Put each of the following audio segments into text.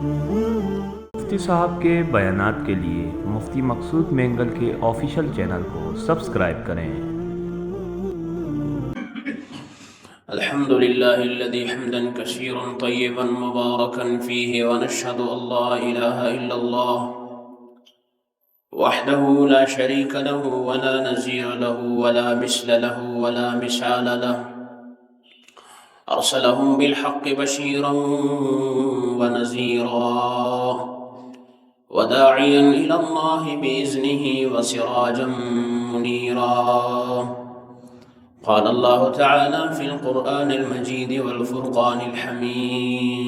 مفتی صاحب کے بیانات کے لیے مفتی مقصود مینگل کے آفیشیل چینل کو سبسکرائب کریں۔ الحمد لله الذي حمدا كثيرا طيبا مباركا فيه، ونشهد أن لا إله إلا الله وحده لا شريك له ولا نظير له ولا مثل له ولا مثال له، أرسله بالحق بشيرا ونذيرا وداعيا إلى الله بإذنه وسراجا منيرا. قال الله تعالى في القرآن المجيد والفرقان الحميد: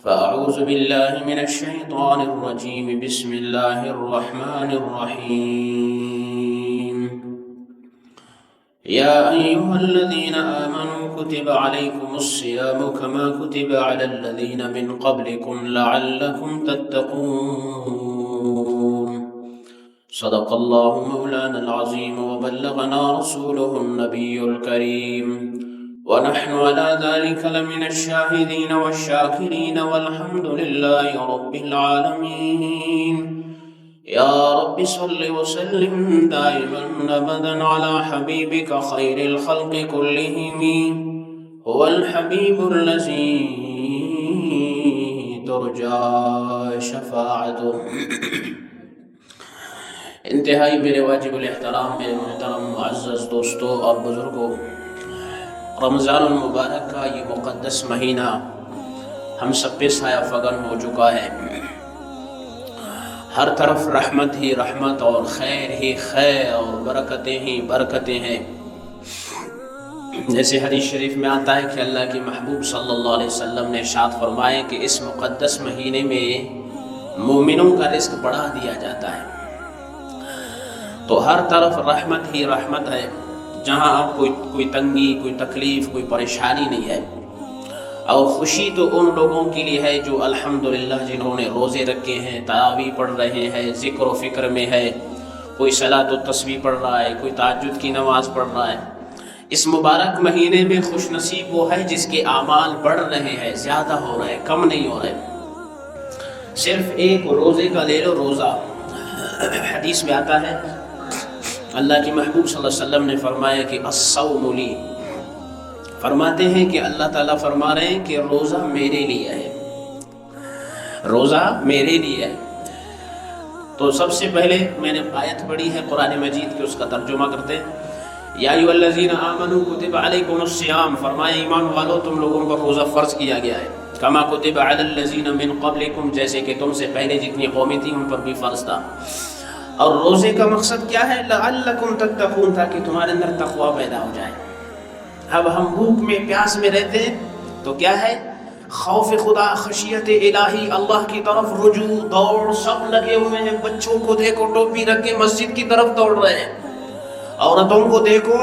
فأعوذ بالله من الشيطان الرجيم، بسم الله الرحمن الرحيم. يا أيها الذين آمنوا كتب عليكم الصيام كما كتب على الذين من قبلكم لعلكم تتقون. صدق الله مولانا العظيم وبلغنا رسوله النبي الكريم، ونحن على ذلك لمن الشاهدين والشاكرين، والحمد لله رب العالمين. يا رب صل وسلم دائما أبدا على حبيبك خير الخلق كلهم، هو الحبيب الذي ترجى شفاعته. انتہائی میرے واجب الاحترام، میرے محترم معزز دوستوں اور بزرگوں، رمضان المبارک کا یہ مقدس مہینہ ہم سب پہ سایہ فگن ہو چکا ہے. ہر طرف رحمت ہی رحمت اور خیر ہی خیر اور برکتیں ہی برکتیں ہیں. جیسے حدیث شریف میں آتا ہے کہ اللہ کے محبوب صلی اللہ علیہ وسلم نے ارشاد فرمایا کہ اس مقدس مہینے میں مومنوں کا رزق بڑھا دیا جاتا ہے. تو ہر طرف رحمت ہی رحمت ہے. جہاں اب کوئی تنگی، کوئی تکلیف، کوئی پریشانی نہیں ہے. اور خوشی تو ان لوگوں کے لیے ہے جو الحمدللہ جنہوں نے روزے رکھے ہیں، تراویح پڑھ رہے ہیں، ذکر و فکر میں ہے، کوئی صلاۃ و تسبیح پڑھ رہا ہے، کوئی تہجد کی نماز پڑھ رہا ہے. اس مبارک مہینے میں خوش نصیب وہ ہے جس کے اعمال بڑھ رہے ہیں، زیادہ ہو رہے ہیں، کم نہیں ہو رہے. صرف ایک روزے کا لے لو روزہ. حدیث میں آتا ہے اللہ کے محبوب صلی اللہ علیہ وسلم نے فرمایا کہ الصوم لی، فرماتے ہیں کہ اللہ تعالیٰ فرما رہے ہیں کہ روزہ میرے لیے ہے، روزہ میرے لیے ہے. تو سب سے پہلے میں نے آیت پڑھی ہے قرآن مجید کی، اس کا ترجمہ کرتے ہیں. یا ایھا الذین آمنوا کتب علیکم الصیام، فرمایا ایمان والو تم لوگوں پر روزہ فرض کیا گیا ہے. کما کتب علی الذین من قبلکم، جیسے کہ تم سے پہلے جتنی قومیں تھیں ان پر بھی فرض تھا. اور روزے کا مقصد کیا ہے؟ لعلکم تتقون، تاکہ تمہارے اندر تقوی پیدا ہو جائے. اب ہم بھوک میں پیاس میں رہتے ہیں تو کیا ہے؟ خوف خدا، خشیت الہی، اللہ کی طرف رجوع، دوڑ، سب لگے ہوئے ہیں. بچوں کو دیکھو ٹوپی رکھ کے مسجد کی طرف دوڑ رہے ہیں. عورتوں کو دیکھو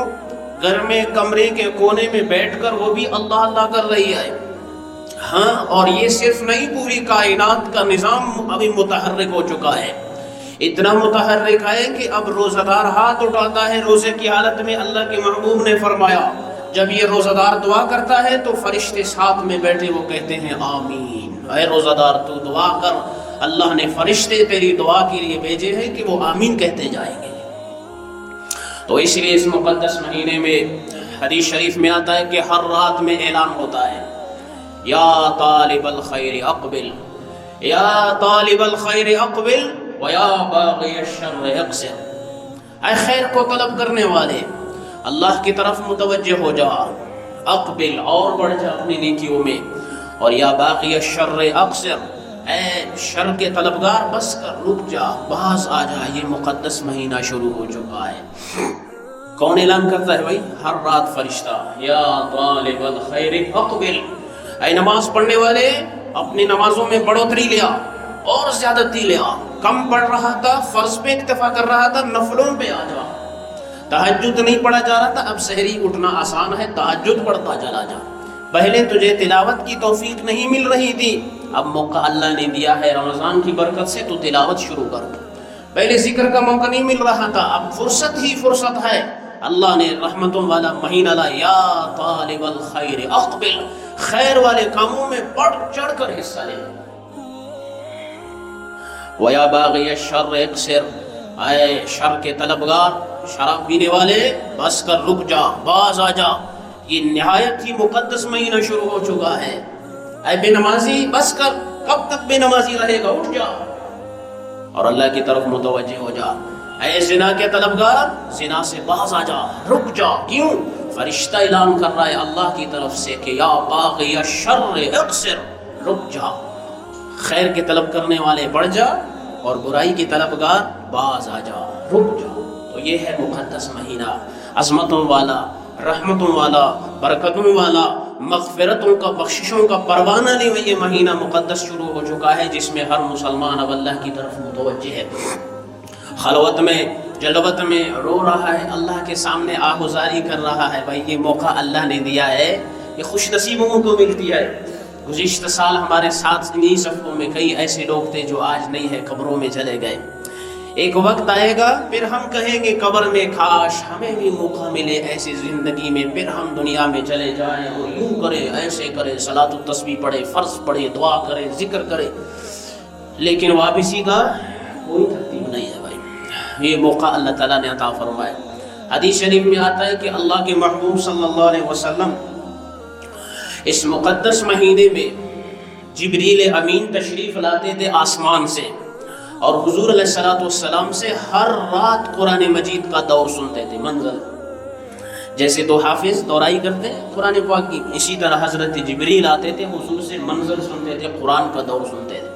گھر میں کمرے کے کونے میں بیٹھ کر وہ بھی اللہ اللہ کر رہی ہے. ہاں، اور یہ صرف نہیں، پوری کائنات کا نظام ابھی متحرک ہو چکا ہے. اتنا متحرک ہے کہ اب روزہ دار ہاتھ اٹھاتا ہے روزے کی حالت میں. اللہ کے محبوب نے فرمایا جب یہ روزہ دار دعا کرتا ہے تو فرشتے ساتھ میں بیٹھے وہ کہتے ہیں آمین. اے روزہ دار تو دعا کر، اللہ نے فرشتے تیری دعا کے لیے بھیجے ہیں کہ وہ آمین کہتے جائیں گے. تو اس لیے اس مقدس مہینے میں حدیث شریف میں آتا ہے کہ ہر رات میں اعلان ہوتا ہے یا طالب الخیر اقبل، یا طالب الخیر اقبل وَيَا بَاغِيَ الشَّرِّ اقْصِرْ. اے خیر کو طلب کرنے والے، اللہ کی طرف متوجہ ہو جا، اقبل اور بڑھ جا اپنی نیکیوں میں. اور یا باقی الشر اقصر، اے شر کے طلبگار بس کر، رک جا، باز آ جا. یہ مقدس مہینہ شروع ہو چکا ہے. کون اعلان کرتا ہے بھائی؟ ہر رات فرشتہ. یا طالب الخیر اقبل، اے نماز پڑھنے والے اپنی نمازوں میں بڑھوتری لیا اور زیادتی لیا. کم پڑھ رہا تھا، فرض پہ اکتفا کر رہا تھا، نفلوں پہ آ جا. تہجد نہیں پڑھا جا رہا تھا، اب سحری اٹھنا آسان ہے، تہجد پڑھتا چلا جا. پہلے تجھے تلاوت کی توفیق نہیں مل رہی تھی، اب موقع اللہ نے دیا ہے رمضان کی برکت سے، تو تلاوت شروع کر. پہلے ذکر کا موقع نہیں مل رہا تھا، اب فرصت ہی فرصت ہے. اللہ نے رحمتوں والا مہینہ لا. یا طالب الخیر اقبل، خیر والے کاموں میں بڑھ چڑھ کر حصہ لے. وَيَا بَاغِيَ الشَّرِّ اقْصِرْ، اے شر کے طلبگار، شراب پینے والے بس کر، رک جا، باز آ جا، یہ نہایت ہی مقدس مہینہ شروع ہو چکا ہے. اے بے نمازی بس کر، کب تک بے نمازی رہے گا، اٹھ جا اور اللہ کی طرف متوجہ ہو جا. اے زنا کے طلبگار، زنا سے باز آ جا، رک جا. کیوں؟ فرشتہ اعلان کر رہا ہے اللہ کی طرف سے کہ یا باغی الشر اقصر، رک جا. خیر کے طلب کرنے والے بڑھ جا اور برائی کی طلبگار باز آ جا، رک جا. تو یہ ہے مقدس مہینہ، عظمتوں والا، رحمتوں والا، برکتوں والا، مغفرتوں کا، بخششوں کا پروانہ نہیں ہوئی. یہ مہینہ مقدس شروع ہو چکا ہے جس میں ہر مسلمان اب اللہ کی طرف متوجہ ہے، خلوت میں، جلوت میں رو رہا ہے، اللہ کے سامنے آہوزاری کر رہا ہے. بھائی یہ موقع اللہ نے دیا ہے، یہ خوش نصیبوں کو ملتی ہے. گزشتہ سال ہمارے ساتھ انہی صفوں میں کئی ایسے لوگ تھے جو آج نہیں ہے، قبروں میں چلے گئے. ایک وقت آئے گا پھر ہم کہیں گے قبر میں کاش ہمیں بھی موقع ملے ایسی زندگی میں، پھر ہم دنیا میں چلے جائیں اور یوں کرے، ایسے کرے، صلاۃ التسبیح پڑھے، فرض پڑھے، دعا کرے، ذکر کرے، لیکن واپسی کا کوئی ترتیب نہیں ہے. بھائی یہ موقع اللہ تعالیٰ نے عطا فرمایا. حدیث شریف میں آتا ہے کہ اللہ کے محبوب صلی اللہ علیہ وسلم اس مقدس مہینے میں جبریل امین تشریف لاتے تھے آسمان سے، اور حضور علیہ السلام سے ہر رات قرآن مجید کا دور سنتے تھے، منزل. جیسے دو حافظ دورائی کرتے ہیں قرآن پاک کی، اسی طرح حضرت جبریل آتے تھے، حضور سے منزل سنتے تھے، قرآن کا دور سنتے تھے.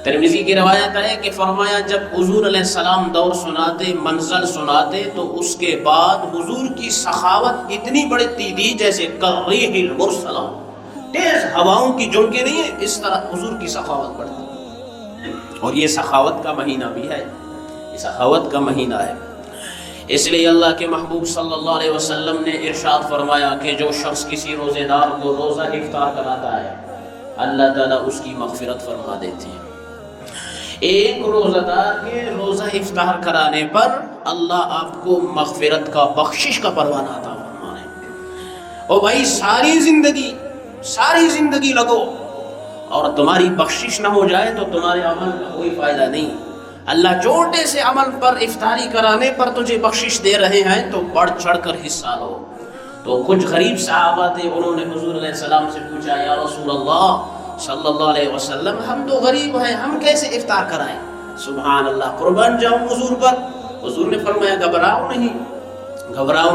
ترمذی کی روایت ہے کہ فرمایا جب حضور علیہ السلام دور سناتے، منزل سناتے، تو اس کے بعد حضور کی سخاوت اتنی بڑھتی تھی جیسے کالریح المرسلہ، تیز ہواؤں کی جھونکیں نہیں ہیں، اس طرح حضور کی سخاوت بڑھتی. اور یہ سخاوت کا مہینہ بھی ہے، یہ سخاوت کا مہینہ ہے. اس لیے اللہ کے محبوب صلی اللہ علیہ وسلم نے ارشاد فرمایا کہ جو شخص کسی روزے دار کو روزہ افطار کراتا ہے اللہ تعالیٰ اس کی مغفرت فرما دیتے ہیں. ایک روزہ دار کے روزہ افطار کرانے پر اللہ آپ کو مغفرت کا، بخشش کا پروانہ عطا فرمانے. اور بھائی ساری زندگی لگو اور تمہاری بخشش نہ ہو جائے تو تمہارے عمل کا کوئی فائدہ نہیں. اللہ چھوٹے سے عمل پر، افطاری کرانے پر تجھے بخشش دے رہے ہیں تو بڑھ چڑھ کر حصہ لو. تو کچھ غریب صحابہ تھے، انہوں نے حضور علیہ السلام سے پوچھا یا رسول اللہ صلی اللہ علیہ وسلم، ہم تو غریب ہیں، ہم کیسے افطار کرائیں؟ سبحان اللہ، قربان جاؤں حضور پر. حضور نے فرمایا گھبراؤ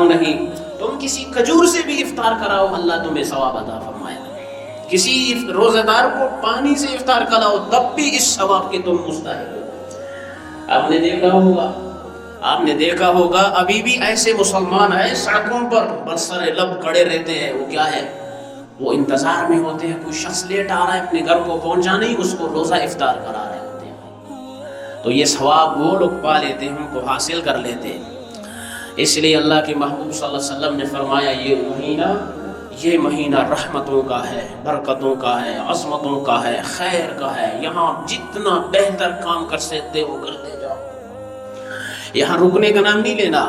نہیں، تم کسی کھجور سے بھی افطار کراؤ، اللہ تمہیں ثواب عطا فرمائے گا. کسی روزہ دار کو پانی سے افطار کراؤ تب بھی اس ثواب کے تم مستحق ہو. آپ نے دیکھا ہوگا ابھی بھی ایسے مسلمان ہیں سڑکوں پر برسر لب کھڑے رہتے ہیں. وہ کیا ہے؟ وہ انتظار میں ہوتے ہیں، کوئی شخص لیٹ آ رہا ہے، اپنے گھر کو پہنچا نہیں، اس کو روزہ افطار کرا رہے ہوتے ہیں. تو یہ ثواب وہ لوگ پا لیتے ہیں، ان کو حاصل کر لیتے ہیں. اس لیے اللہ کے محبوب صلی اللہ علیہ وسلم نے فرمایا یہ مہینہ رحمتوں کا ہے، برکتوں کا ہے، عظمتوں کا ہے، خیر کا ہے. یہاں جتنا بہتر کام کر سکتے ہو کرتے جاؤ، یہاں رکنے کا نام نہیں لینا.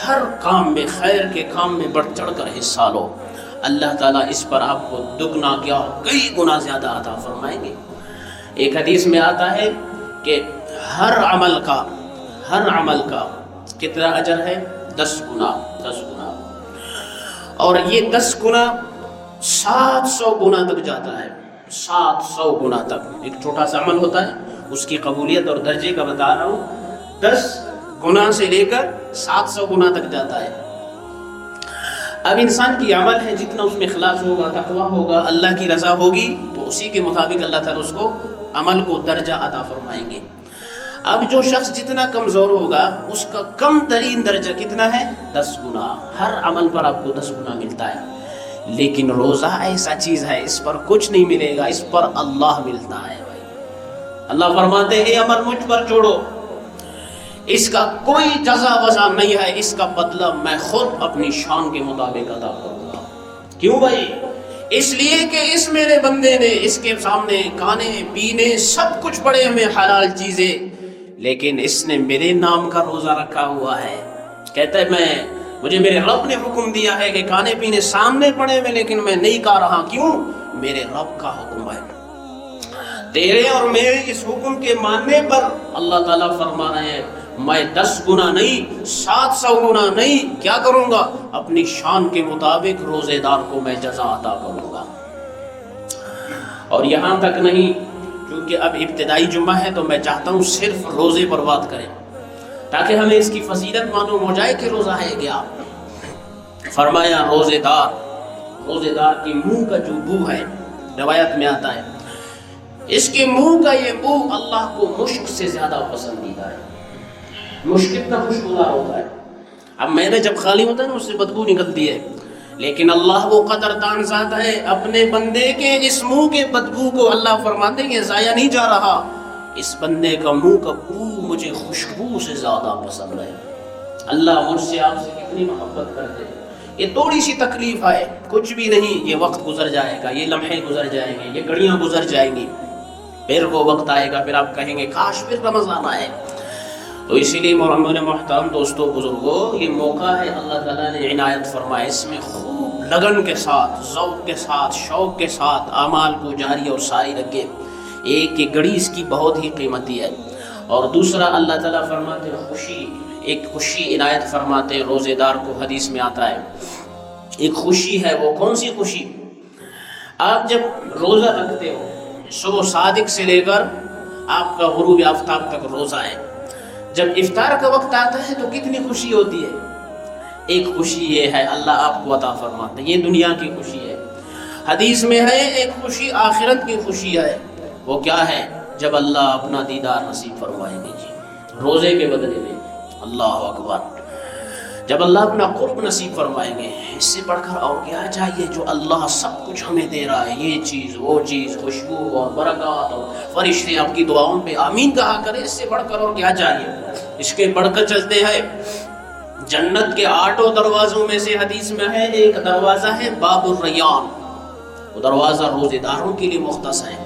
ہر کام میں، خیر کے کام میں بڑھ چڑھ کر حصہ لو. اللہ تعالیٰ اس پر آپ کو دگنا کیا کئی گنا زیادہ عطا فرمائیں گے. ایک حدیث میں آتا ہے کہ ہر عمل کا کتنا اجر ہے؟ 10 گنا. اور یہ 10 گنا 700 گنا تک جاتا ہے. 700 گنا تک. ایک چھوٹا سا عمل ہوتا ہے، اس کی قبولیت اور درجے کا بتا رہا ہوں. 10 گنا سے لے کر 700 گنا تک جاتا ہے. اب انسان کی عمل ہے، جتنا اس میں اخلاص ہوگا، تقویٰ ہوگا، اللہ کی رضا ہوگی، تو اسی کے مطابق اللہ تعالیٰ اس کو عمل کو درجہ عطا فرمائیں گے. اب جو شخص جتنا کمزور ہوگا اس کا کم ترین درجہ کتنا ہے؟ 10 گنا. ہر عمل پر آپ کو 10 گنا ملتا ہے. لیکن روزہ ایسا چیز ہے، اس پر کچھ نہیں ملے گا، اس پر اللہ ملتا ہے. اللہ فرماتے ہیں عمل مجھ پر چھوڑو، اس کا کوئی جزا وزا نہیں ہے، اس کا بدلہ میں خود اپنی شان کے مطابق ادا کروں گا. کیوں بھائی؟ اس لیے کہ اس میرے بندے نے اس کے سامنے کھانے پینے سب کچھ پڑے ہمیں حلال چیزیں، لیکن اس نے میرے نام کا روزہ رکھا ہوا ہے. کہتا ہے مجھے میرے رب نے حکم دیا ہے کہ کھانے پینے سامنے پڑے ہوئے لیکن میں نہیں کھا رہا. کیوں؟ میرے رب کا حکم ہے. تیرے اور میرے اس حکم کے ماننے پر اللہ تعالیٰ فرما رہے ہیں میں 10 گنا نہیں 700 گنا نہیں کیا کروں گا، اپنی شان کے مطابق روزے دار کو میں جزا عطا کروں گا. اور یہاں تک نہیں، کیونکہ اب ابتدائی جمعہ ہے تو میں چاہتا ہوں صرف روزے پر بات کریں تاکہ ہمیں اس کی فضیلت معلوم ہو جائے کہ روزہ ہے کیا. فرمایا روزے دار کی منہ کا جو بو ہے، روایت میں آتا ہے اس کے منہ کا یہ بو اللہ کو مشک سے زیادہ پسندیدہ ہے. مشک کتنا خوشبودار ہوتا ہے. اب میرے جب خالی ہوتا ہے نا اس سے بدبو نکلتی ہے، لیکن اللہ وہ قدردان ذات ہے، اپنے بندے کے اس منہ کے بدبو کو اللہ فرماتے ہیں کہ ضائع نہیں جا رہا، اس بندے کا منہ کا بو مجھے خوشبو سے زیادہ پسند ہے. اللہ مجھ سے آپ سے کتنی محبت کرتے ہیں. یہ تھوڑی سی تکلیف ہے، کچھ بھی نہیں، یہ وقت گزر جائے گا، یہ لمحے گزر جائیں گے، یہ گھڑیاں گزر جائیں گی، پھر وہ وقت آئے گا، پھر آپ کہیں گے کاش پھر رمضان آئے. تو اسی لیے محترم دوستوں بزرگوں، یہ موقع ہے اللہ تعالیٰ نے عنایت فرمایا، اس میں خوب لگن کے ساتھ، ذوق کے ساتھ، شوق کے ساتھ اعمال کو جاری اور ساری رکھے. ایک ایک گھڑی اس کی بہت ہی قیمتی ہے. اور دوسرا اللہ تعالیٰ فرماتے خوشی، ایک خوشی عنایت فرماتے ہیں روزے دار کو. حدیث میں آتا ہے ایک خوشی ہے. وہ کون سی خوشی؟ آپ جب روزہ رکھتے ہو، صبح صادق سے لے کر آپ کا غروب آفتاب تک روزہ ہے، جب افطار کا وقت آتا ہے تو کتنی خوشی ہوتی ہے. ایک خوشی یہ ہے اللہ آپ کو عطا فرماتے ہیں، یہ دنیا کی خوشی ہے. حدیث میں ہے ایک خوشی آخرت کی خوشی ہے. وہ کیا ہے؟ جب اللہ اپنا دیدار نصیب فرمائیں گے جی روزے کے بدلے میں. اللہ اکبر. جب اللہ اپنا قرب نصیب فرمائیں گے، اس سے بڑھ کر اور کیا چاہیے؟ جو اللہ سب کچھ ہمیں دے رہا ہے، یہ چیز وہ چیز، خوشبو اور برکات، اور فرشتے آپ کی دعاؤں پہ آمین کہا کرے، اس سے بڑھ کر اور کیا چاہیے؟ اس کے بڑھ کر چلتے ہیں جنت کے 8 دروازوں میں سے حدیث میں ہے ایک دروازہ ہے باب الریان. وہ دروازہ روزے داروں کے لیے مختص ہے.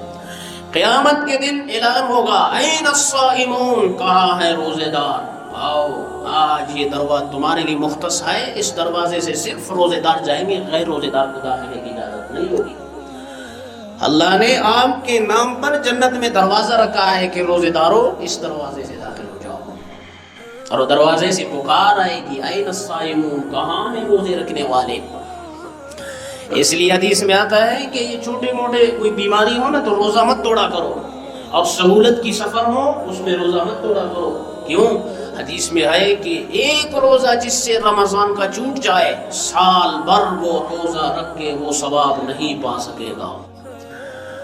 قیامت کے دن اعلان ہوگا این الصائمون، کہاں ہے روزے دار؟ آؤ آج یہ دروازہ تمہارے لیے مختص ہے. اس دروازے سے صرف روزے دار جائیں گے، غیر روزے دار کو داخلے کی اجازت نہیں ہوگی. اللہ نے آپ کے نام پر جنت میں دروازہ رکھا ہے کہ روزے داروں اس دروازے سے داخل ہو جاؤ. اور دروازے سے پکار آئے گی این الصائمون، کہاں ہیں روزے رکھنے والے؟ اس لیے حدیث میں آتا ہے کہ یہ چھوٹے موٹے کوئی بیماری ہو نا تو روزہ مت توڑا کرو، اور سہولت کی سفر ہو اس میں روزہ مت توڑا کرو. کیوں؟ حدیث میں ہے کہ ایک روزہ جس سے رمضان کا چھوٹ جائے، سال بھر وہ روزہ رکھ کے وہ ثواب نہیں پا سکے گا،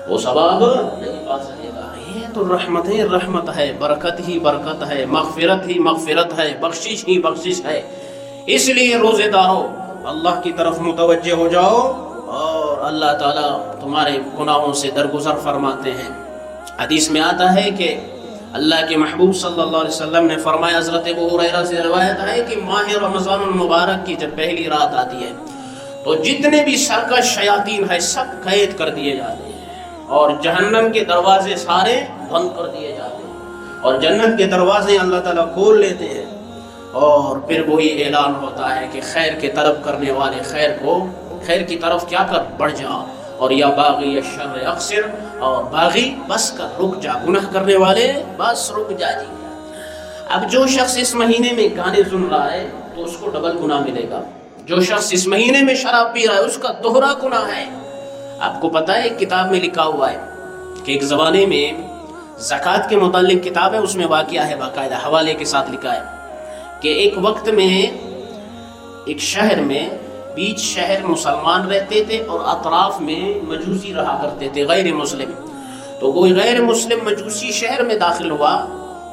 وہ ثواب نہیں پا سکے گا. یہ تو رحمت ہے، برکت ہی برکت ہے، مغفرت ہی مغفرت ہے، بخشش ہی بخشش ہے. اس لیے روزے داروں اللہ کی طرف متوجہ ہو جاؤ اور اللہ تعالیٰ تمہارے گناہوں سے درگزر فرماتے ہیں. حدیث میں آتا ہے کہ اللہ کے محبوب صلی اللہ علیہ وسلم نے فرمایا، حضرت ابو ہریرہ سے روایت ہے کہ ماہ رمضان المبارک کی جب پہلی رات آتی ہے تو جتنے بھی سرکش شیاطین ہیں سب قید کر دیے جاتے ہیں، اور جہنم کے دروازے سارے بند کر دیے جاتے ہیں، اور جنت کے دروازے اللہ تعالیٰ کھول لیتے ہیں. اور پھر وہی اعلان ہوتا ہے کہ خیر کے طلب کرنے والے خیر کی طرف کیا کر بڑھ جا، اور یا باغی الشر اقصر، اور باغی بس کر رک جا، گناہ کرنے والے بس رک جا جی. اب جو شخص اس مہینے میں گانے سن رہا ہے تو اس کو ڈبل گناہ ملے گا. جو شخص اس مہینے میں شراب پی رہا ہے اس کا دوہرا گناہ ہے. آپ کو پتہ ہے ایک کتاب میں لکھا ہوا ہے کہ ایک زمانے میں زکوٰۃ کے متعلق کتاب ہے، اس میں واقعہ ہے، باقاعدہ حوالے کے ساتھ لکھا ہے کہ ایک وقت میں ایک شہر میں بیچ شہر مسلمان رہتے تھے اور اطراف میں مجوسی رہا کرتے تھے غیر مسلم. تو کوئی غیر مسلم مجوسی شہر میں داخل ہوا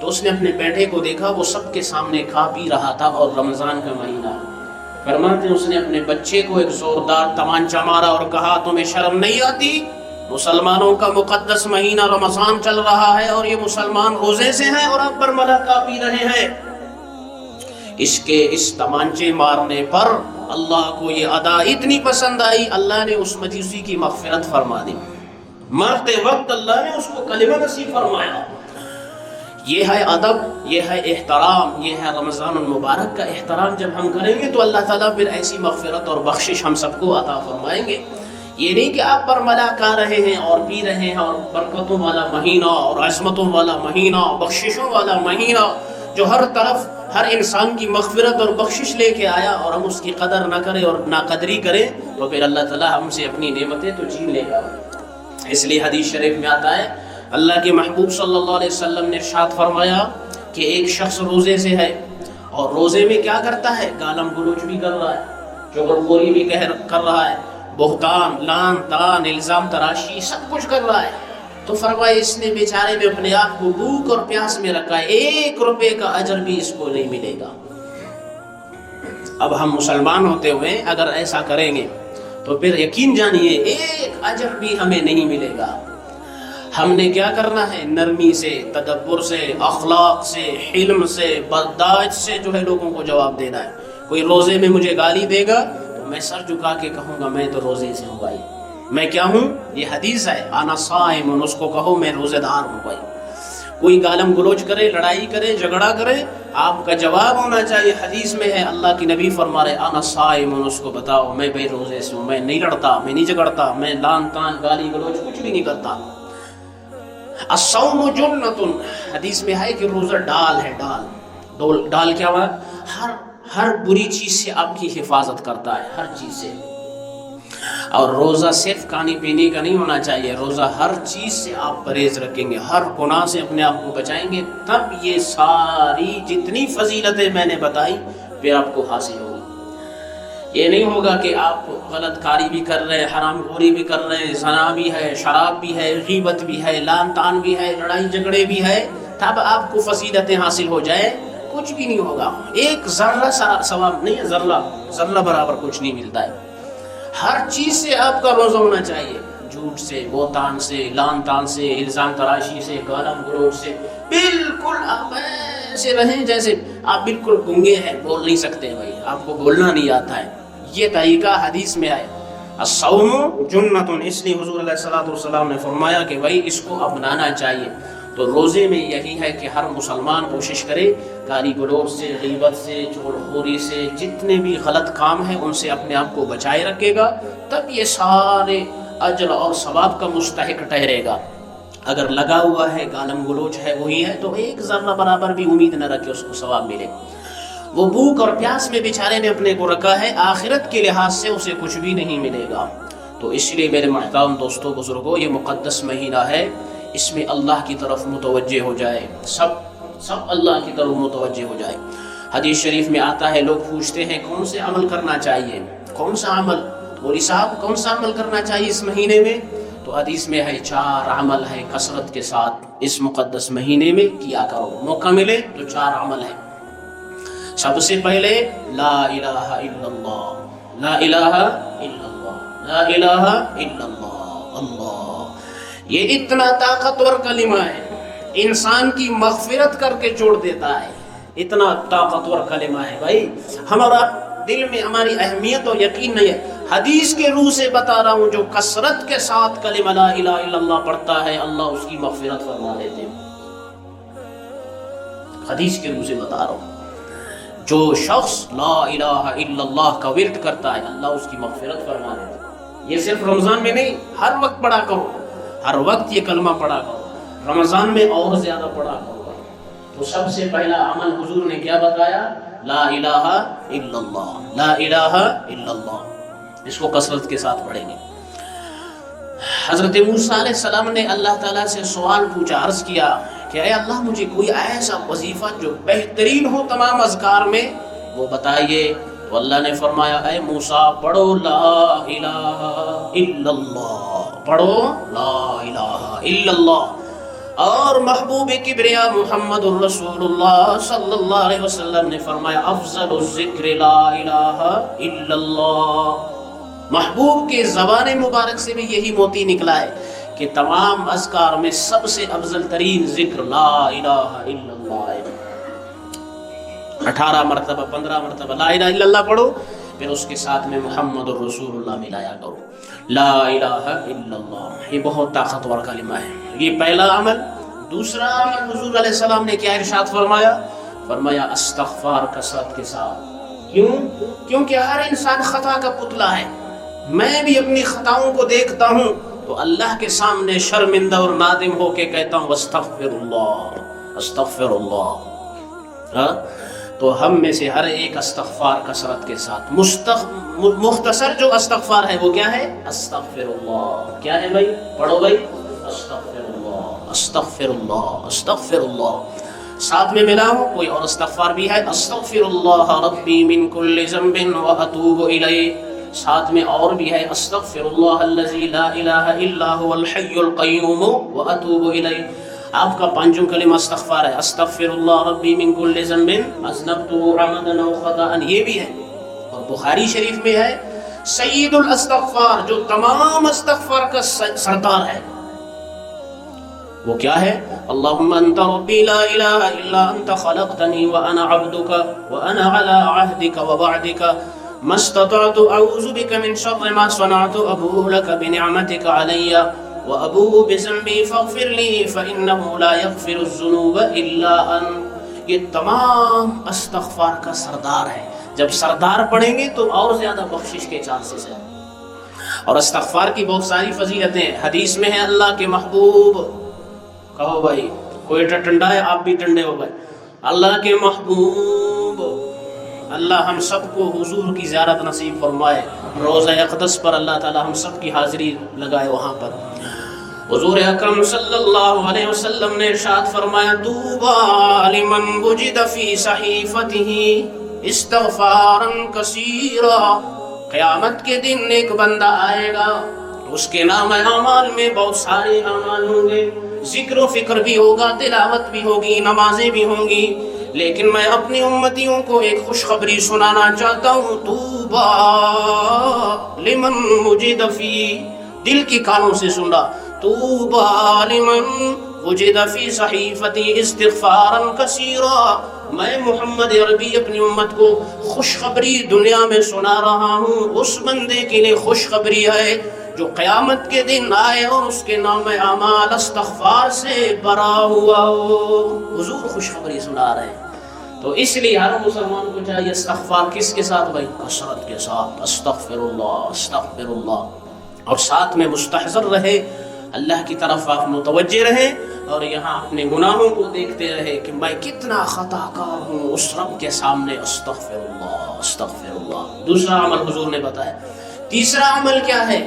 تو اس نے اپنے بیٹے کو دیکھا، وہ سب کے سامنے کھا پی رہا تھا اور رمضان کا مہینہ. فرماتے ہیں اس نے اپنے بچے کو ایک زوردار تمانچہ مارا اور کہا تمہیں شرم نہیں آتی؟ مسلمانوں کا مقدس مہینہ رمضان چل رہا ہے اور یہ مسلمان روزے سے ہیں اور آپ برملا کھا پی رہے ہیں. اس تمانچے مارنے پر اللہ کو یہ ادا اتنی پسند آئی، اللہ نے اس مجوسی کی مغفرت فرما دی. مرتے وقت اللہ نے اس کو کلمہ نصیب فرمایا. یہ ہے ادب، یہ ہے احترام، یہ ہے رمضان المبارک کا احترام. جب ہم کریں گے تو اللہ تعالیٰ پھر ایسی مغفرت اور بخشش ہم سب کو عطا فرمائیں گے. یہ نہیں کہ آپ برملا کھا رہے ہیں اور پی رہے ہیں اور برکتوں والا مہینہ اور عظمتوں والا مہینہ، بخششوں والا مہینہ جو ہر طرف ہر انسان کی مغفرت اور بخشش لے کے آیا، اور ہم اس کی قدر نہ کریں اور ناقدری کریں تو پھر اللہ تعالیٰ ہم سے اپنی نعمتیں تو چھین لے گا۔ اس لیے حدیث شریف میں آتا ہے، اللہ کے محبوب صلی اللہ علیہ وسلم نے ارشاد فرمایا کہ ایک شخص روزے سے ہے اور روزے میں کیا کرتا ہے؟ گالم گلوچ بھی کر رہا ہے، چغل خوری بھی کر رہا ہے، بہتان، لان تان، الزام تراشی سب کچھ کر رہا ہے۔ تو فرمایا اس نے بیچارے نے اپنے آپ کو بھوک اور پیاس میں رکھا ہے، 1 روپے کا اجر بھی اس کو نہیں ملے گا۔ اب ہم مسلمان ہوتے ہوئے اگر ایسا کریں گے تو پھر یقین جانیے 1 اجر بھی ہمیں نہیں ملے گا۔ ہم نے کیا کرنا ہے؟ نرمی سے، تدبر سے، اخلاق سے، حلم سے، برداشت سے جو ہے لوگوں کو جواب دینا ہے۔ کوئی روزے میں مجھے گالی دے گا تو میں سر جھکا کے کہوں گا میں تو روزے سے ہوں بھائی، میں کیا ہوں؟ یہ حدیث ہے، انا صائم، اس کو کہو میں روزے دار ہوں بھائی۔ کوئی گالم گلوچ کرے، لڑائی کرے، جھگڑا کرے، آپ کا جواب ہونا چاہیے، حدیث میں ہے، اللہ کی نبی فرما رہے انا صائم، اس کو بتاؤ میں بھائی روزے سے ہوں، میں نہیں لڑتا، میں نہیں جھگڑتا، میں لان تان گالی گلوچ کچھ بھی نہیں کرتا۔ الصوم جنۃ، حدیث میں ہے کہ روزہ ڈال ہے، ڈال کیا ہوا؟ ہر بری چیز سے آپ کی حفاظت کرتا ہے، ہر چیز سے۔ اور روزہ صرف کھانے پینے کا نہیں ہونا چاہیے، روزہ ہر چیز سے آپ پرہیز رکھیں گے، ہر گناہ سے اپنے آپ کو بچائیں گے، تب یہ ساری جتنی فضیلتیں میں نے بتائی پھر آپ کو حاصل ہوگی۔ یہ نہیں ہوگا کہ آپ غلط کاری بھی کر رہے ہیں، حرام خوری بھی کر رہے ہیں، زنا بھی ہے، شراب بھی ہے، غیبت بھی ہے، لان تان بھی ہے، لڑائی جھگڑے بھی ہے، تب آپ کو فضیلتیں حاصل ہو جائے، کچھ بھی نہیں ہوگا۔ 1 ذرہ ثواب نہیں ہے، ذرہ برابر کچھ نہیں ملتا ہے۔ ہر چیز سے آپ کا روزہ ہونا چاہیے، جھوٹ سے، بہتان سے، لان تان سے، الزام تراشی سے، گالم گلوچ سے، بالکل آپ ایسے رہیں جیسے آپ بالکل گنگے ہیں، بول نہیں سکتے بھائی، آپ کو بولنا نہیں آتا ہے۔ یہ طریقہ حدیث میں آئے الصوم جنۃ، اس لیے حضور علیہ الصلوۃ والسلام نے فرمایا کہ بھائی اس کو اپنانا چاہیے۔ تو روزے میں یہی ہے کہ ہر مسلمان کوشش کرے گالی گلوچ سے، غیبت سے، چغل خوری سے، جتنے بھی غلط کام ہیں ان سے اپنے آپ کو بچائے رکھے گا، تب یہ سارے اجر اور ثواب کا مستحق ٹھہرے گا۔ اگر لگا ہوا ہے گالم گلوچ ہے وہی ہے تو 1 ذرہ برابر بھی امید نہ رکھے اس کو ثواب ملے۔ وہ بھوک اور پیاس میں بیچارے نے اپنے کو رکھا ہے، آخرت کے لحاظ سے اسے کچھ بھی نہیں ملے گا۔ تو اس لیے میرے محترم دوستوں بزرگوں، یہ مقدس مہینہ ہے، اس میں اللہ کی طرف متوجہ ہو جائے، سب اللہ کی طرف متوجہ ہو جائے۔ حدیث شریف میں آتا ہے، لوگ پوچھتے ہیں کون سے عمل کرنا چاہیے، کون سا عمل، مولوی صاحب کون سا عمل کرنا چاہیے اس مہینے میں؟ تو حدیث میں ہے 4 عمل ہے، کثرت کے ساتھ اس مقدس مہینے میں کیا کرو، موقع ملے تو 4 عمل ہے۔ سب سے پہلے لا الہ الا اللہ، لا الہ الا اللہ، لا الہ الا اللہ، اللہ۔ یہ اتنا طاقتور کلمہ ہے، انسان کی مغفرت کر کے چھوڑ دیتا ہے، اتنا طاقتور کلمہ ہے بھائی۔ ہمارا دل میں ہماری اہمیت اور یقین نہیں ہے، حدیث کے روح سے بتا رہا ہوں، جو کثرت کے ساتھ کلمہ لا الہ الا اللہ پڑھتا ہے اللہ اس کی مغفرت فرما دیتے ہیں۔ حدیث کے روح سے بتا رہا ہوں، جو شخص لا الہ الا اللہ کا ورد کرتا ہے اللہ اس کی مغفرت فرما دیتا ہے۔ یہ صرف رمضان میں نہیں، ہر وقت پڑھا کرو، ہر وقت یہ کلمہ پڑھا کرو، رمضان میں اور زیادہ پڑھا کرو۔ تو سب سے پہلا عمل حضور نے کیا بتایا؟ لا الہ الا اللہ، لا الہ الا اللہ، اس کو کثرت کے ساتھ پڑھیں گے۔ حضرت موسیٰ علیہ السلام نے اللہ تعالیٰ سے سوال پوچھا، عرض کیا کہ اے اللہ مجھے کوئی ایسا وظیفہ جو بہترین ہو تمام اذکار میں وہ بتائیے۔ تو اللہ نے فرمایا اے موسیٰ پڑھو لا الہ الا اللہ، پڑھو لا الہ الا اللہ۔ اور محبوب کبریا محمد الرسول اللہ صلی اللہ علیہ وسلم نے فرمایا افضل الذکر لا الہ الا اللہ۔ محبوب کے زبان مبارک سے بھی یہی موتی نکلا ہے کہ تمام اذکار میں سب سے افضل ترین ذکر لا الہ الا اللہ ہے۔ 18 مرتبہ 15 مرتبہ لا الہ الا اللہ پڑھو، پھر اس کے ساتھ میں محمد الرسول اللہ ملایا کرو، لا الہ الا اللہ۔ یہ بہت طاقتور کلمہ ہے، یہ پہلا عمل۔ دوسرا عمل حضور علیہ السلام نے کیا ارشاد فرمایا؟ فرمایا استغفار کثرت کے ساتھ۔ کیوں؟ کیونکہ ہر انسان خطا کا پتلا ہے، میں بھی اپنی خطاؤں کو دیکھتا ہوں تو اللہ کے سامنے شرمندہ اور نادم ہو کے کہتا ہوں استغفر اللہ استغفر اللہ. تو ہم میں سے ہر ایک استغفار کثرت کے ساتھ مختصر جو استغفار ہے وہ کیا ہے؟ استغفر اللہ. کیا ہے بھائی؟ پڑھو بھائی. استغفر اللہ استغفر اللہ استغفر اللہ. ساتھ میں ملا ہوں کوئی اور استغفار بھی ہے. استغفر اللہ ربی من کل ذنب واتوب الیہ. ساتھ میں اور بھی ہے استغفر اللہ الذی لا الہ الا هو الحی القیوم واتوب الیہ. آپ کا پانچوں کلمہ استغفار ہے. استغفر اللہ ربی من کل ذنب اذنبته عمدا او خطأ. یہ بھی ہے. اور بخاری شریف میں ہے سید الاستغفار جو تمام استغفار کا سردار ہے. وہ کیا ہے؟ اللہم انت ربی لا الہ الا انت خلقتنی وانا عبدک وانا علی عہدک ووعدک ما استطعت اعوذ بک من شر ما صنعت ابوء لک بنعمتک علی وابوء بذنبی فاغفر لی فانہ لا یغفر الذنوب الا انت. یہ تمام استغفار کا سردار ہے. جب سردار پڑھیں گے تو اور زیادہ بخشش کے چانسز ہیں. اور استغفار کی بہت ساری فضیلتیں حدیث میں ہیں. اللہ کے محبوب کہو بھائی. کوئی ٹنڈا ہے آپ بھی ٹنڈے ہو گئے. اللہ کے محبوب اللہ ہم سب کو حضور کی زیارت نصیب فرمائے. روزہ اقدس پر اللہ تعالی ہم سب کی حاضری لگائے. وہاں پر حضور اکرم صلی اللہ علیہ وسلم نے ارشاد فرمایا طوبی لمن وجد فی صحیفته استغفارا کثیرا. قیامت کے دن ایک بندہ آئے گا اس کے نام اعمال میں بہت سارے اعمال ہوں گے. ذکر و فکر بھی ہوگا, تلاوت بھی ہوگی, نمازیں بھی ہوں گی. لیکن میں اپنی امتیوں کو ایک خوشخبری سنانا چاہتا ہوں. طوبی لمن وجد فی, دل کی کانوں سے سنا. طوبی لمن وجد فی صحیفتی استغفارا کثیرا. میں محمد عربی اپنی امت کو خوشخبری دنیا میں سنا رہا ہوں. اس بندے کے لیے خوشخبری ہے جو قیامت کے دن آئے اور اس کے نام اعمال استغفار سے بھرا ہوا ہو. حضور خوشخبری سنا رہے ہیں. تو اس لیے ہر مسلمان کو چاہیے استغفار کس کے ساتھ بھائی؟ کثرت کے ساتھ. استغفر اللہ استغفر اللہ. اور ساتھ میں مستحضر رہے, اللہ کی طرف آپ متوجہ رہیں اور یہاں اپنے گناہوں کو دیکھتے رہے کہ میں کتنا خطا کار ہوں اس رب کے سامنے. استغفر اللہ استغفر اللہ. دوسرا عمل حضور نے بتایا. تیسرا عمل کیا ہے؟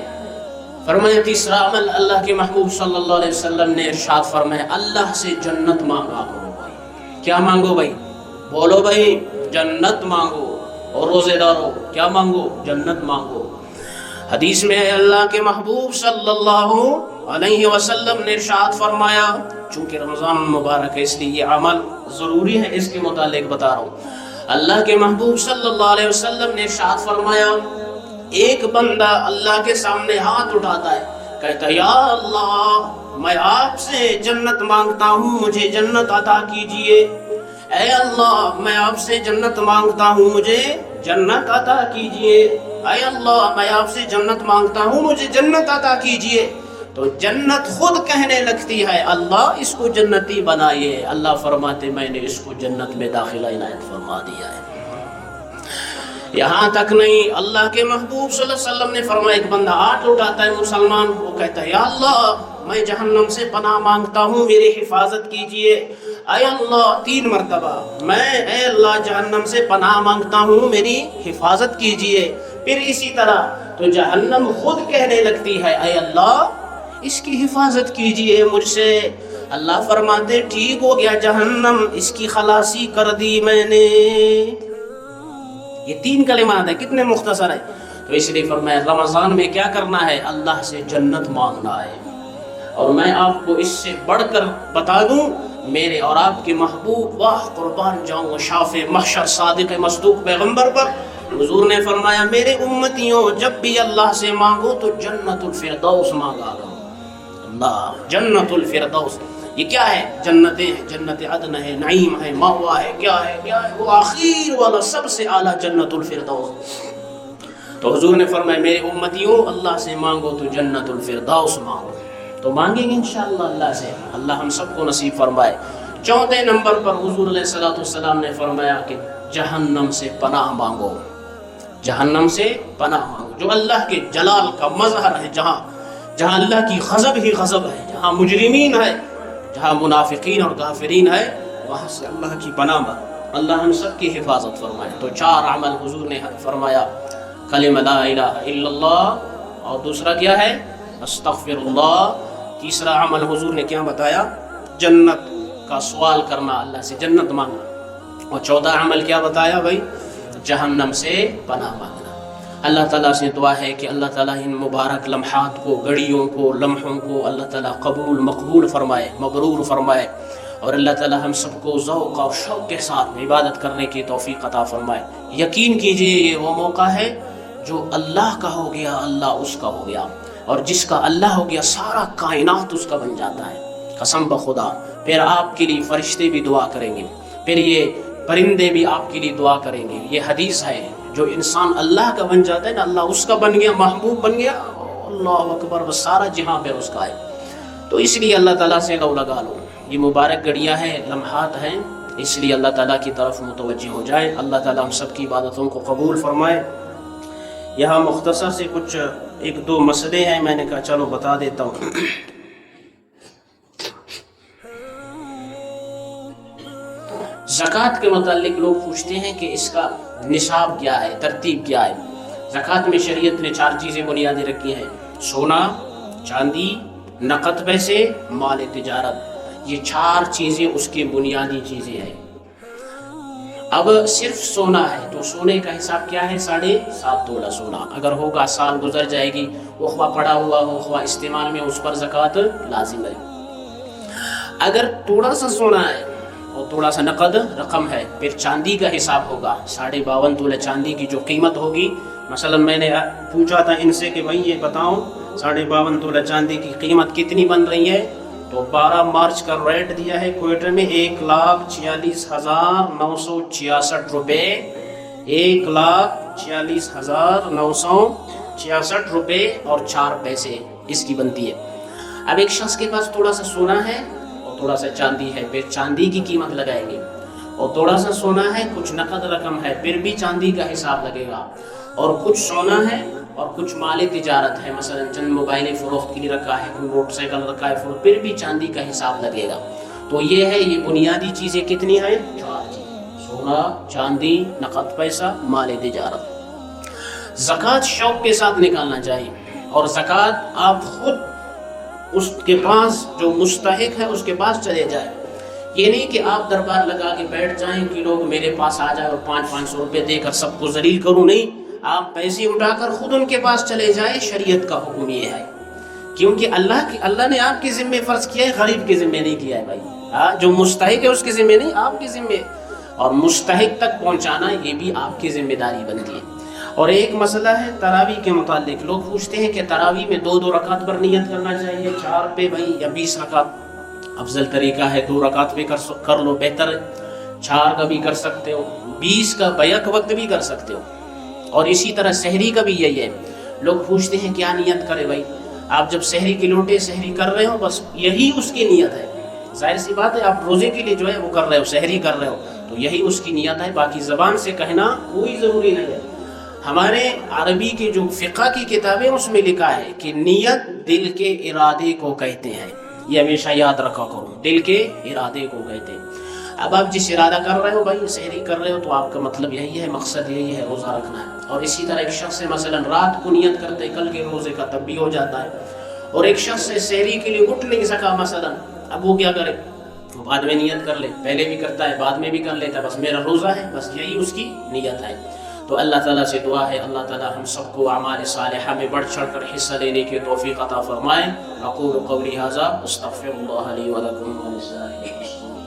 فرمایا تیسرا عمل اللہ کے محبوب صلی اللہ علیہ وسلم نے ارشاد فرمایا اللہ سے جنت مانگا کرو بھائی. کیا مانگو بھائی؟ بولو بھائی. جنت مانگو. اور روزے دارو کیا مانگو؟ جنت مانگو. حدیث میں ہے اللہ کے محبوب صلی اللہ علیہ وسلم نے ارشاد فرمایا, چونکہ رمضان مبارک ہے اس لیے یہ عمل ضروری ہے, اس کے متعلق بتا رہا ہوں. اللہ کے محبوب صلی اللہ علیہ وسلم نے ارشاد فرمایا ایک بندہ اللہ کے سامنے ہاتھ اٹھاتا ہے, کہتا ہے یا اللہ میں آپ سے جنت مانگتا ہوں, مجھے جنت عطا کیجئے. اے اللہ میں آپ سے جنت مانگتا ہوں, مجھے جنت عطا کیجئے. اے اللہ میں آپ سے جنت مانگتا ہوں, مجھے جنت عطا کیجئے. تو جنت خود کہنے لگتی ہے اللہ اس کو جنتی بنائیے. اللہ فرماتے میں نے اس کو جنت میں داخلہ عنایت فرما دیا ہے. یہاں تک نہیں, اللہ کے محبوب صلی اللہ علیہ وسلم نے فرمایا ایک بندہ ہاتھ اٹھاتا ہے مسلمان, وہ کہتا ہے یا اللہ میں جہنم سے پناہ مانگتا ہوں, میری حفاظت کیجئے. اے اللہ 3 مرتبہ میں اے اللہ جہنم سے پناہ مانگتا ہوں, میری حفاظت کیجئے. پھر اسی طرح تو جہنم خود کہنے لگتی ہے اے اللہ اس کی حفاظت کیجئے مجھ سے. اللہ فرماتے ٹھیک ہو گیا جہنم, اس کی خلاصی کر دی میں نے. یہ 3 کلمات ہیں, کتنے مختصر ہیں. تو اس لیے فرمایا رمضان میں کیا کرنا ہے؟ اللہ سے جنت مانگنا ہے. اور میں آپ کو اس سے بڑھ کر بتا دوں, میرے اور آپ کے محبوب واہ قربان جاؤں شافع محشر صادق مصدوق پیغمبر پر, حضور نے فرمایا میرے امتیوں جب بھی اللہ سے مانگو تو جنت الفردوس مانگا کرو. اللہ جنت الفردوس یہ کیا ہے؟ جنتیں, جنت عدن ہے, نعیم ہے, مأوا ہے, کیا ہے وہ آخر والا سب سے اعلیٰ جنت الفردوس. تو حضور نے فرمایا میرے امتیوں اللہ سے مانگو تو جنت الفردوس مانگو. تو مانگیں گے انشاءاللہ اللہ سے, اللہ ہم سب کو نصیب فرمائے. 4 نمبر پر حضور علیہ الصلوۃ والسلام نے فرمایا کہ جہنم سے پناہ مانگو, جہنم سے پناہ مانگو. جو اللہ کے جلال کا مظہر ہے، جہاں اللہ کی غضب ہی غضب ہے، جہاں مجرمین ہے، جہاں منافقین اور کافرین ہے، وہاں سے اللہ کی پناہ مانگو، اللہ ہم سب کی حفاظت فرمائے۔ تو 4 عمل حضور نے فرمایا، کلمہ لا الہ الا اللہ، اور دوسرا کیا ہے؟ استغفر اللہ۔ تیسرا عمل حضور نے کیا بتایا؟ جنت کا سوال کرنا، اللہ سے جنت مانگنا۔ اور 14 عمل کیا بتایا بھائی؟ جہنم سے پناہ مانگنا۔ اللہ تعالیٰ سے دعا ہے کہ اللہ تعالیٰ ان مبارک لمحات کو، گھڑیوں کو، لمحوں کو اللہ تعالیٰ قبول مقبول فرمائے، مبرور فرمائے، اور اللہ تعالیٰ ہم سب کو ذوق اور شوق کے ساتھ عبادت کرنے کی توفیق عطا فرمائے۔ یقین کیجئے یہ وہ موقع ہے جو اللہ کا ہو گیا اللہ اس کا ہو گیا، اور جس کا اللہ ہو گیا سارا کائنات اس کا بن جاتا ہے، قسم بخدا۔ پھر آپ کے لیے فرشتے بھی دعا کریں گے، پھر یہ پرندے بھی آپ کے لیے دعا کریں گے۔ یہ حدیث ہے، جو انسان اللہ کا بن جاتا ہے نا، اللہ اس کا بن گیا، محبوب بن گیا، اللہ اکبر، بس سارا جہاں پہ اس کا ہے۔ تو اس لیے اللہ تعالیٰ سے لو لگا لو، یہ مبارک گھڑیاں ہیں، لمحات ہیں، اس لیے اللہ تعالیٰ کی طرف متوجہ ہو جائے۔ اللہ تعالیٰ ہم سب کی عبادتوں کو قبول فرمائے۔ یہاں مختصر سے کچھ 1-2 مسئلے ہیں، میں نے کہا چلو بتا دیتا ہوں۔ زکوٰۃ کے متعلق لوگ پوچھتے ہیں کہ اس کا نصاب کیا ہے، ترتیب کیا ہے۔ زکوٰۃ میں شریعت نے 4 چیزیں بنیادی رکھی ہیں: سونا، چاندی، نقد پیسے، مال تجارت۔ یہ 4 چیزیں اس کی بنیادی چیزیں ہیں۔ اب صرف سونا ہے تو سونے کا حساب کیا ہے؟ 7.5 تولہ سونا۔ اگر ہوگا، سال گزر جائے گی، وہ خواہ پڑا ہوا ہو خواہ استعمال میں، اس پر زکوٰۃ لازم ہے۔ اگر تھوڑا سا سونا ہے اور تھوڑا سا نقد رقم ہے، پھر چاندی کا حساب ہوگا۔ 52.5 تولہ چاندی کی جو قیمت ہوگی، مثلا میں نے پوچھا تھا ان سے کہ بھائی یہ بتاؤ 52.5 تولہ چاندی کی قیمت کتنی بن رہی ہے، تو 12 مارچ کا ریٹ دیا ہے کوئٹہ میں 1,46,966 روپے، 1,46,966 روپے اور 4 پیسے اس کی بنتی ہے۔ اب ایک شخص کے پاس تھوڑا سا سونا ہے اور تھوڑا سا چاندی ہے، پھر چاندی کی قیمت لگائیں گے، اور تھوڑا سا سونا ہے، کچھ نقد رقم ہے، پھر بھی چاندی کا حساب لگے گا، اور کچھ سونا ہے اور کچھ مال تجارت ہے، مثلا چند موبائل فروخت کے لیے رکھا ہے، کوئی موٹر سائیکل رکھا ہے فروخت، پھر بھی چاندی کا حساب لگے گا۔ تو یہ ہے، یہ بنیادی چیزیں کتنی ہیں؟ 4 چیزیں: سونا، چاندی، نقد پیسہ، مال تجارت۔ زکوٰۃ شوق کے ساتھ نکالنا چاہیے، اور زکوٰۃ آپ خود اس کے پاس جو مستحق ہے اس کے پاس چلے جائیں۔ یہ نہیں کہ آپ دربار لگا کے بیٹھ جائیں کہ لوگ میرے پاس آ جائیں اور 500 روپے دے کر سب کو ذلیل کروں، نہیں، آپ پیسے اٹھا کر خود ان کے پاس چلے جائیں۔ شریعت کا حکم یہ ہے، کیونکہ اللہ نے آپ کے ذمے فرض کیا ہے، غریب کے ذمے نہیں کیا ہے بھائی۔ جو مستحق ہے اس کے ذمے نہیں، آپ کے ذمے، اور مستحق تک پہنچانا یہ بھی آپ کی ذمہ داری بنتی ہے۔ اور ایک مسئلہ ہے تراویح کے متعلق، لوگ پوچھتے ہیں کہ تراویح میں 2 رکعت پر نیت کرنا چاہیے، 4 پہ بھائی، یا 20 رکعت؟ افضل طریقہ ہے 2 رکعت پہ کر لو، بہتر ہے۔ 4 کا بھی کر سکتے ہو، 20 کا بیک وقت بھی کر سکتے ہو، اور اسی طرح سحری کا بھی یہی ہے۔ لوگ پوچھتے ہیں کیا نیت کرے بھائی؟ آپ جب سحری کے لوٹے سحری کر رہے ہو، بس یہی اس کی نیت ہے۔ ظاہر سی بات ہے، آپ روزے کے لیے جو ہے وہ کر رہے ہو، سحری کر رہے ہو، تو یہی اس کی نیت ہے، باقی زبان سے کہنا کوئی ضروری نہیں ہے۔ ہمارے عربی کی جو فقہ کی کتابیں اس میں لکھا ہے کہ نیت دل کے ارادے کو کہتے ہیں، یہ ہمیشہ یاد رکھا کرو، دل کے ارادے کو کہتے ہیں۔ اب آپ جس ارادہ کر رہے ہو بھائی، سحری کر رہے ہو، تو آپ کا مطلب یہی ہے، مقصد یہی ہے، روزہ رکھنا ہے۔ اور اسی طرح ایک شخص سے مثلا رات کو نیت کرتے کل کے روزے کا، تب بھی ہو جاتا ہے۔ اور ایک شخص سے سحری کے لیے اٹھ نہیں سکا مثلا، اب وہ کیا کرے؟ وہ بعد میں نیت کر لے، پہلے بھی کرتا ہے بعد میں بھی کر لیتا ہے، بس میرا روزہ ہے، بس یہی اس کی نیت ہے۔ تو اللہ تعالیٰ سے دعا ہے اللہ تعالیٰ ہم سب کو اعمال صالحہ میں بڑھ چڑھ کر حصہ لینے کی توفیق عطا فرمائے۔ اقول قولی ھذا استغفر اللہ لی ولکم ولسائر المسلمین۔